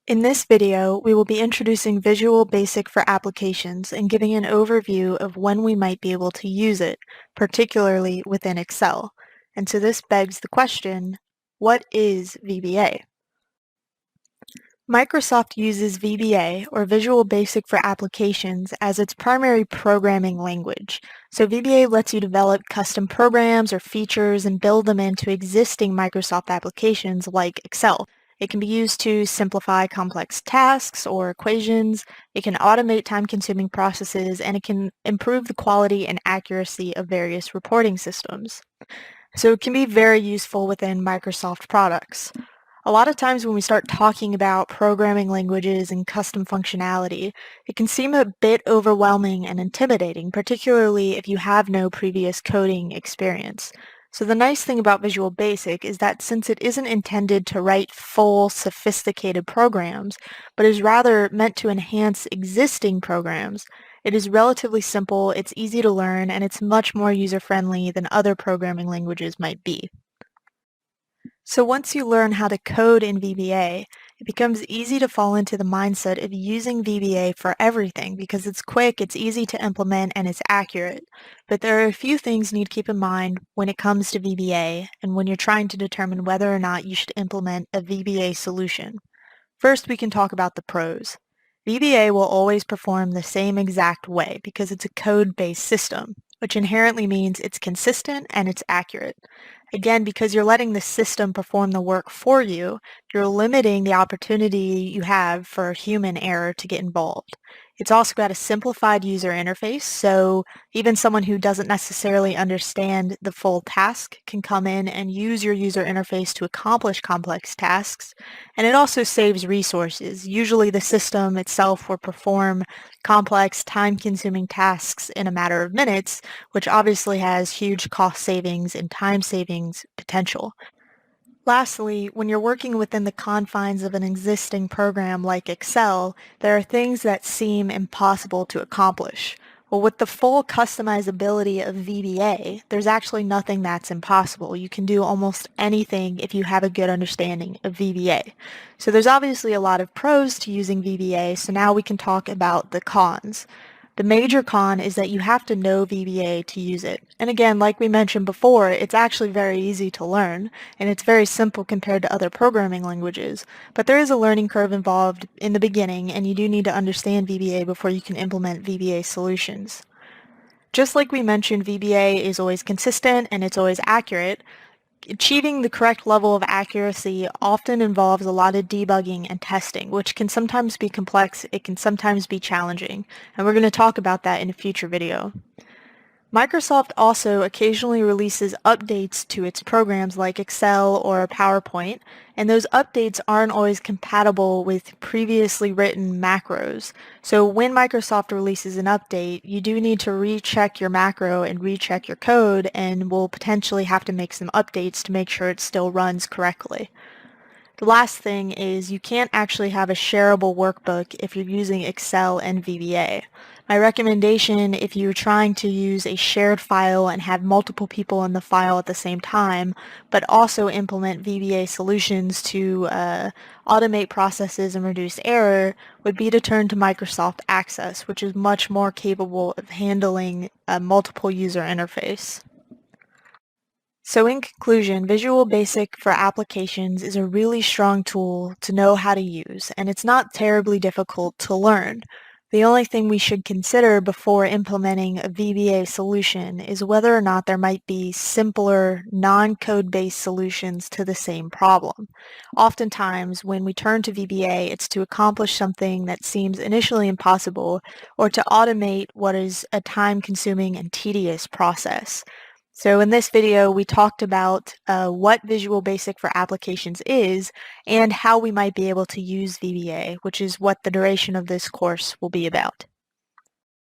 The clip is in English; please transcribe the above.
In this video, we will be introducing Visual Basic for applications and giving an overview of when we might be able to use it, particularly within Excel. And so this begs the question, what is VBA? Microsoft uses VBA, or Visual Basic for Applications, as its primary programming language. So VBA lets you develop custom programs or features and build them into existing Microsoft applications like Excel. It can be used to simplify complex tasks or equations, it can automate time-consuming processes, and it can improve the quality and accuracy of various reporting systems. So it can be very useful within Microsoft products. A lot of times when we start talking about programming languages and custom functionality, it can seem a bit overwhelming and intimidating, particularly if you have no previous coding experience. So the nice thing about Visual Basic is that since it isn't intended to write full, sophisticated programs, but is rather meant to enhance existing programs, it is relatively simple, it's easy to learn, and it's much more user-friendly than other programming languages might be. So once you learn how to code in VBA, it becomes easy to fall into the mindset of using VBA for everything because it's quick, it's easy to implement, and it's accurate. But there are a few things you need to keep in mind when it comes to VBA and when you're trying to determine whether or not you should implement a VBA solution. First, we can talk about the pros. VBA will always perform the same exact way because it's a code-based system, which inherently means it's consistent and it's accurate. Again, because you're letting the system perform the work for you, you're limiting the opportunity you have for human error to get involved. It's also got a simplified user interface, so even someone who doesn't necessarily understand the full task can come in and use your user interface to accomplish complex tasks. And it also saves resources. Usually the system itself will perform complex, time-consuming tasks in a matter of minutes, which obviously has huge cost savings and time savings potential. Lastly, when you're working within the confines of an existing program like Excel, there are things that seem impossible to accomplish. Well, with the full customizability of VBA, there's actually nothing that's impossible. You can do almost anything if you have a good understanding of VBA. So there's obviously a lot of pros to using VBA, so now we can talk about the cons. The major con is that you have to know VBA to use it. And again, like we mentioned before, it's actually very easy to learn, and it's very simple compared to other programming languages. But there is a learning curve involved in the beginning, and you do need to understand VBA before you can implement VBA solutions. Just like we mentioned, VBA is always consistent and it's always accurate. Achieving the correct level of accuracy often involves a lot of debugging and testing, which can sometimes be complex, it can sometimes be challenging, and we're going to talk about that in a future video. Microsoft also occasionally releases updates to its programs like Excel or PowerPoint, and those updates aren't always compatible with previously written macros. So when Microsoft releases an update, you do need to recheck your macro and recheck your code, and will potentially have to make some updates to make sure it still runs correctly. The last thing is you can't actually have a shareable workbook if you're using Excel and VBA. My recommendation, if you're trying to use a shared file and have multiple people in the file at the same time, but also implement VBA solutions to automate processes and reduce error, would be to turn to Microsoft Access, which is much more capable of handling a multiple user interface. So in conclusion, Visual Basic for applications is a really strong tool to know how to use, and it's not terribly difficult to learn. The only thing we should consider before implementing a VBA solution is whether or not there might be simpler, non-code-based solutions to the same problem. Oftentimes, when we turn to VBA, it's to accomplish something that seems initially impossible, or to automate what is a time-consuming and tedious process. So in this video, we talked about what Visual Basic for Applications is and how we might be able to use VBA, which is what the duration of this course will be about.